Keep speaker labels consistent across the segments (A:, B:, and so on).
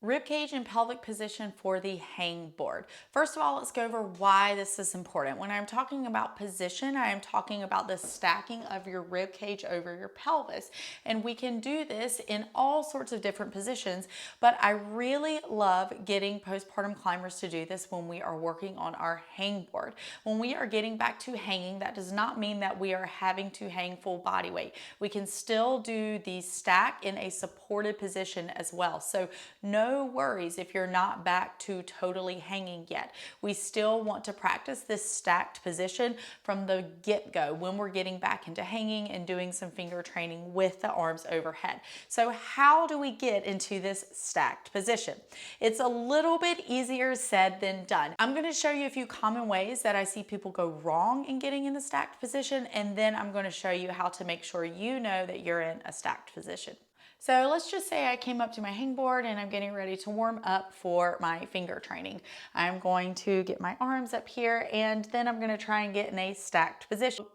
A: Ribcage and pelvic position for the hangboard. First of all, let's go over why this is important. When I'm talking about position, I am talking about the stacking of your ribcage over your pelvis. And we can do this in all sorts of different positions, but I really love getting postpartum climbers to do this when we are working on our hangboard. When we are getting back to hanging, that does not mean that we are having to hang full body weight. We can still do the stack in a supported position as well. So no worries if you're not back to totally hanging yet. We still want to practice this stacked position from the get-go when we're getting back into hanging and doing some finger training with the arms overhead. So how do we get into this stacked position? It's a little bit easier said than done. I'm going to show you a few common ways that I see people go wrong in getting in the stacked position, and then I'm going to show you how to make sure you know that you're in a stacked position. So let's just say I came up to my hangboard and I'm getting ready to warm up for my finger training. I'm going to get my arms up here and then I'm going to try and get in a stacked position.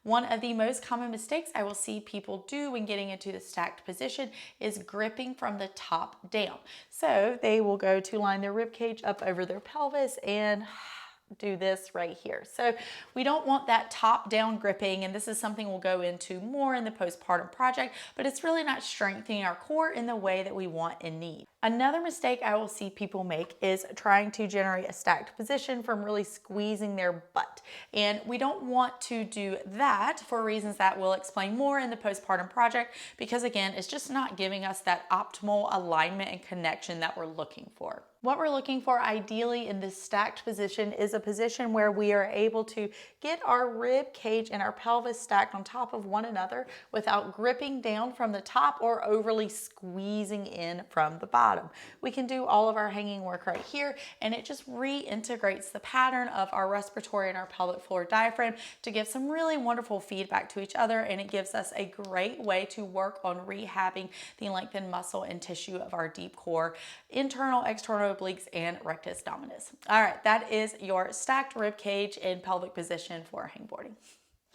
A: One of the most common mistakes I will see people do when getting into the stacked position is gripping from the top down. So they will go to line their rib cage up over their pelvis and do this right here. So we don't want that top down gripping, and this is something we'll go into more in the postpartum project, but it's really not strengthening our core in the way that we want and need. Another mistake I will see people make is trying to generate a stacked position from really squeezing their butt. And we don't want to do that for reasons that we'll explain more in the postpartum project, because again, it's just not giving us that optimal alignment and connection that we're looking for. What we're looking for ideally in this stacked position is a position where we are able to get our rib cage and our pelvis stacked on top of one another without gripping down from the top or overly squeezing in from the bottom. We can do all of our hanging work right here, and it just reintegrates the pattern of our respiratory and our pelvic floor diaphragm to give some really wonderful feedback to each other, and it gives us a great way to work on rehabbing the lengthened muscle and tissue of our deep core, internal, external obliques, and rectus abdominis. All right, that is your stacked rib cage and pelvic position for hangboarding.